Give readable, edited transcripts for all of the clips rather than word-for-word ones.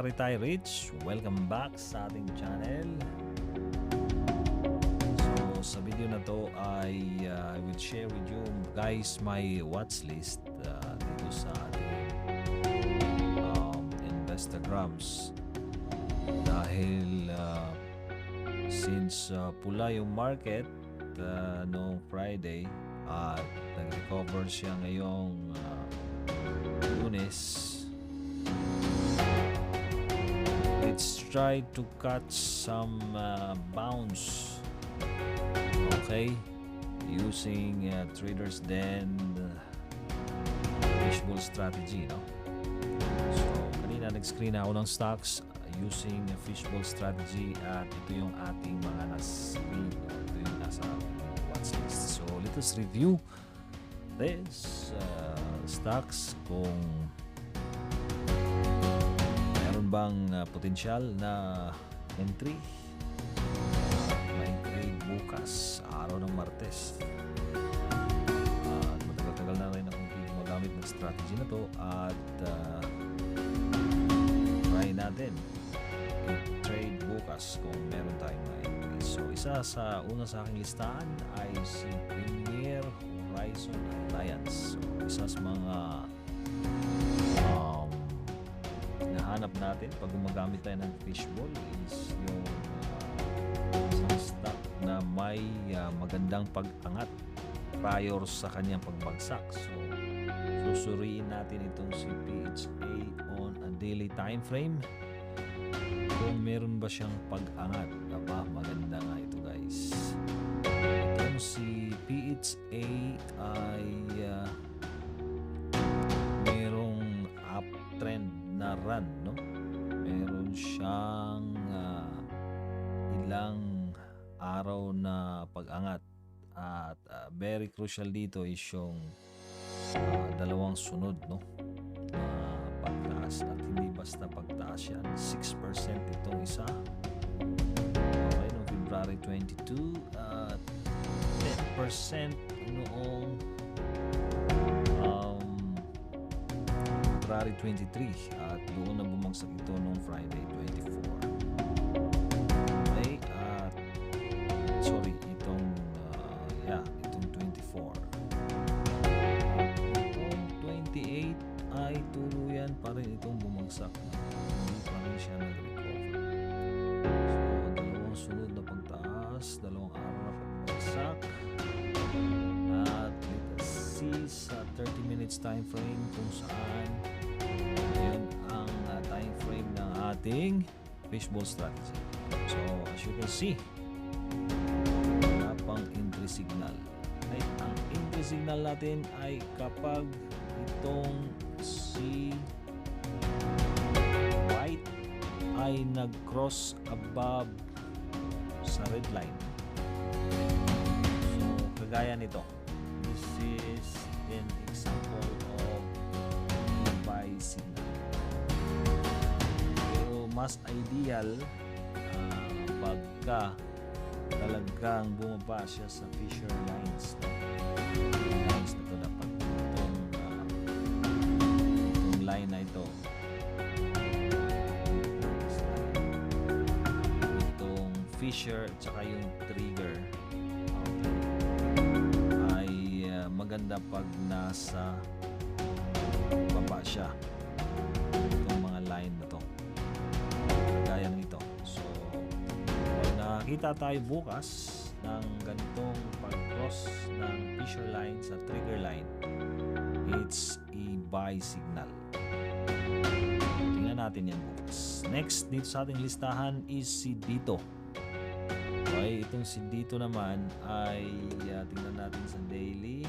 Retire Rich, welcome back sa ating channel. So sa video na to ay I will share with you guys my watch list dito sa ating Instagrams. Dahil since pula yung market noong Friday at nag-recover siya ngayong Lunes, let's try to catch some bounce, okay, using traders den Fishball strategy, no? So kanina nag-screen ako ng stocks using Fishball strategy at ito yung ating mga na-screen, no? Ito yung nasa watch list. So let us review this stocks kung bang potensyal na entry. May trade bukas, araw ng Martes. At matagal-tagal na rin akong gumagamit ng strategy na to at try natin i-trade bukas kung meron tayong ma-entry. So isa sa una sa aking listahan ay si Premier Horizon Alliance. So isa sa mga hanap natin pag gumagamit tayo ng Fishball is yung isang stock na may magandang pag-angat prior sa kanyang pagbagsak. So susuriin natin itong si PHA on a daily time frame kung meron ba siyang pag-angat. Aba, maganda nga ito guys. Itong si PHA ay merong uptrend na run, no? Meron siyang ilang araw na pag-angat at very crucial dito is yung dalawang sunod, no? Pagtaas at hindi basta pagtaas yan. 6% itong isa, okay, noong February 22 at 10% noong February 23 at doon na bumagsak ito noong Friday 24. Okay, at sorry, itong itong 24. Itong 28 ay tuluyan pa rin itong bumagsak. Hindi pa rin siya nag-recover. So dalawang sunod na pagtaas, dalawang araw na pagbagsak. At let us see sa 30 minutes time frame kung saan yun ang time frame ng ating Fishball strategy. So as you can see, wala pang entry signal. Ay, ang entry signal natin ay kapag itong si white ay nag-cross above sa red line. So kagaya nito, this is an example of buy signal. Pero mas ideal pagka talagang bumaba siya sa Fisher lines. Lines na ito dapat itong line na ito, itong Fisher at saka yung trigger, ay maganda pag nasa baba siya itong mga line na to, gaya nito. So pag nakita tayo bukas ng ganitong pag-cross ng Fisher line sa trigger line, it's a buy signal. Tingnan natin yan bukas. Next dito sa ating listahan is si Dito. Okay, itong si Dito naman ay tingnan natin sa daily.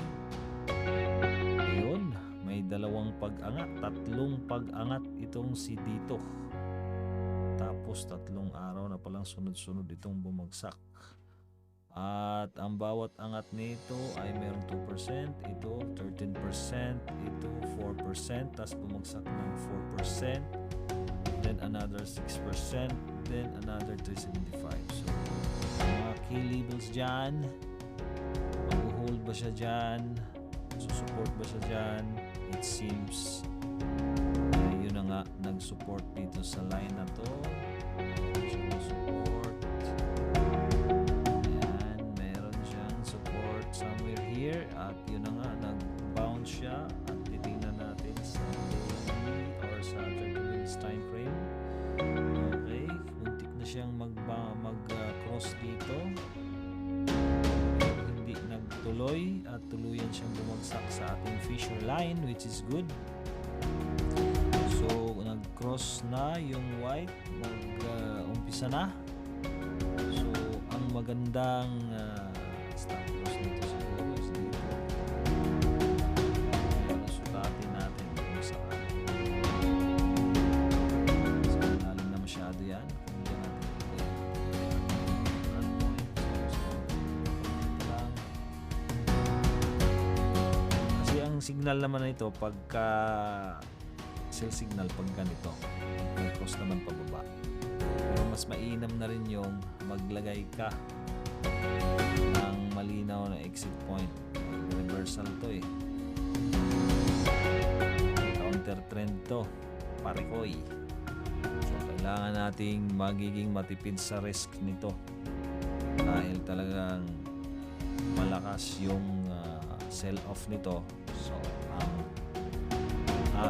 Ayun, may dalawang pag-angat, tatlong pag-angat itong si Dito. Tapos tatlong araw na palang sunod-sunod itong bumagsak. At ang bawat angat nito ay merong 2%, ito 13%, ito 4%, tapos bumagsak ng 4%, then another 6%, then another 375. So mga key levels dyan, mag-hold ba siya dyan, susupport ba siya dyan? It seems yun na nga nag-support dito sa line na to. Meron siyang support. Ayan, meron siyang support somewhere here. At yun na nga, nag-bounce siya. At titingnan natin sa daily or sa 30 minutes time frame. Okay, muntik na siyang mag-cross dito. Pero hindi nagtuloy at tuluyan siyang bumagsak sa ating Fisher line, which is good. So, nag-cross na yung white, nag-umpisa na. So, ang magandang stop loss dito siguro is dito. Ayan, sukatin natin kung saan. So, malalim na masyado yan. Hindi natin run point. So, lang. Kasi ang signal naman na ito, pagka sell signal pag ganito, cross naman pababa. Pero mas mainam na rin yung maglagay ka ng malinaw na exit point. Reversal to eh. Counter trend to. Parekoy. So kailangan nating magiging matipid sa risk nito. Dahil talagang malakas yung sell off nito. So ang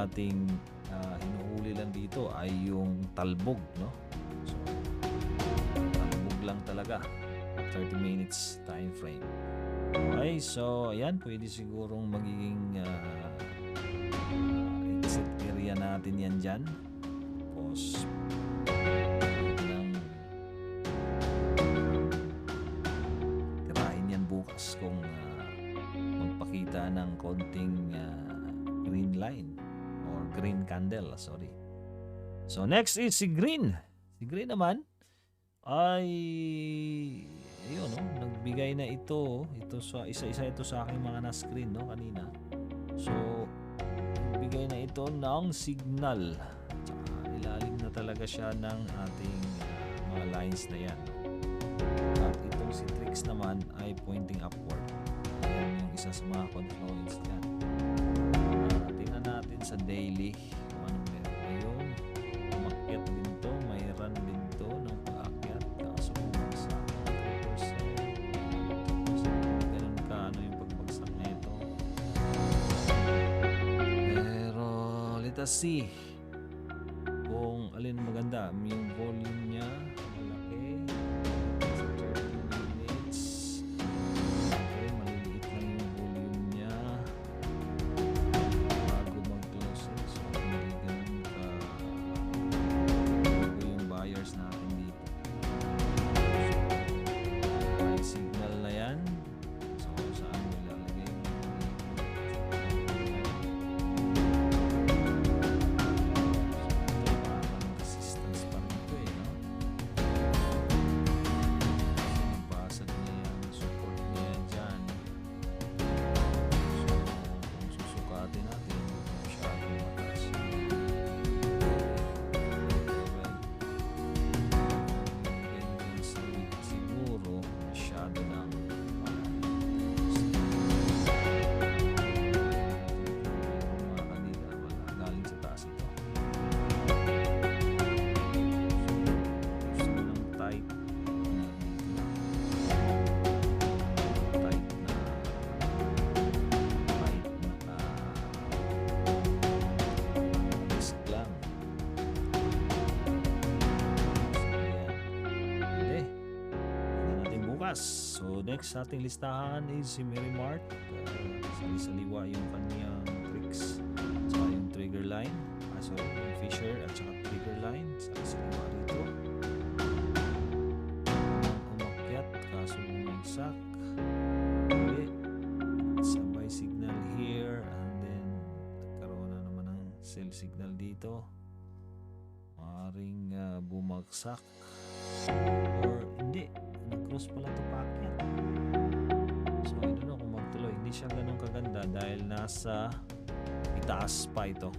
ating hinuhuli lang dito ay yung talbog, no? So talbog lang talaga 30 minutes time frame. Okay, so ayan, pwede sigurong magiging exit area natin yan dyan. Tapos lang tirahin yan bukas kung magpakita ng konting green line or green candle, sorry. So next is si green. Si green naman ay ayun, no, nagbigay na ito sa isa-isa ito sa aking mga na-screen, no, kanina. So nagbigay na ito ng signal. Tsaka ilalim na talaga siya ng ating mga lines na yan, no? At itong si Trix naman ay pointing upward. Ayan yung isa sa mga confluence yan. Tingnan natin sa daily kung anong meron ngayon. Umakyat din to, may run din to ng pag-akyat. Kaso sa 3%, ganun ka ano yung pagbagsak na ito. Pero let us see kung alin maganda. Yung volume niya malaki sa 30 minutes. Okay, maliliit lang yung volume niya bago mag-closing. So hindi ganun ka bago yung buyers natin dito. So may signal na yan. So saan mo ilalagay yung resistance pa rin ito eh, no? Nabasag niya yan, support niya yan dyan. So kung susukatin natin, masyadong mataas. Siguro masyado ng mga kanila, wala galing sa taas ito. Gusto ng tight na risk lang. Hindi. Tingnan natin bukas. So next sa ating listahan is si Mary Mart. Sali-saliwa yung kanyang tricks. Saka yung trigger line. Sorry, yung Fisher at saka trigger line. Sali-saliwa rito. Umakyat kaso bumagsak. Uli. Sabay signal here and then nagkaroon na naman ng sell signal dito. Maaaring bumagsak or hindi, nag-cross pala ito paakyat. So I don't know kung magtuloy. Hindi siya ganun kaganda dahil nasa itaas pa ito.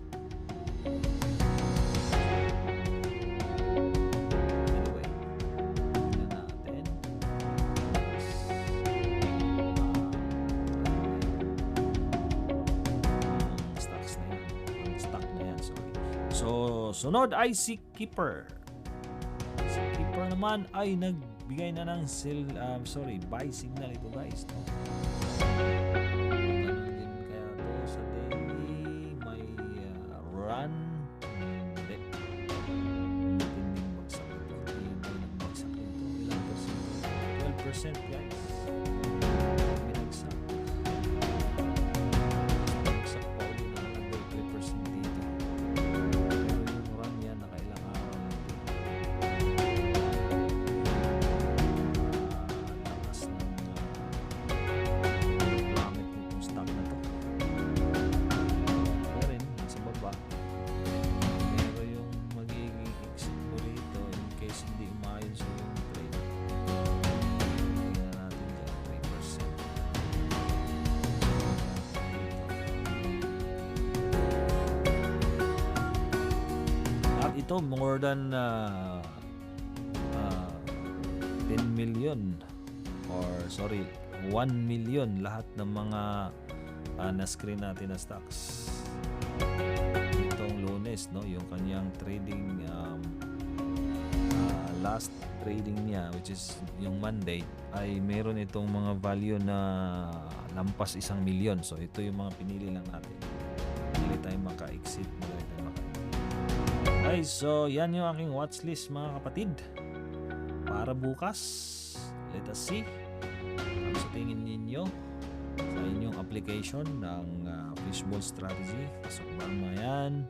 Anyway, tingnan natin. Ang stocks na yan. Ang stock na yan, sorry. So, sunod ay si Keeper. Si Keeper naman ay nagbigay na ng buy signal ito guys. No? Ganun din kaya to sa daily. May run. Hindi. Matinding bagsak ito. Hindi nagbagsak ito. Ilang percent? 12% guys. Binagsak. Bagsak pa ulit na another 3% dito. Run yan, nakailang araw na ito. Lakas ng gamit nitong stock na to. Kaya rin, nasa baba. Pero yung magiging exit mo rito in case hindi umayos yung trade. Tingnan natin dyan, 3%. At ito more than 10 million 1 million lahat ng mga na-screen natin na stocks itong Lunes, no, yung kanyang trading last trading niya which is yung Monday ay meron itong mga value na lampas 1 million. So ito yung mga pinili lang natin. Madali tayo maka-exit, madali tayo maka-exit. Okay, so yan yung aking watchlist mga kapatid para bukas. Let us see ano sa tingin ninyo sa inyong application ng Fishball strategy. Pasok ba yan?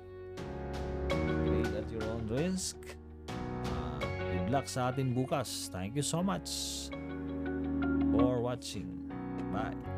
Trade at your own risk. Good luck sa atin bukas. Thank you so much for watching. Bye.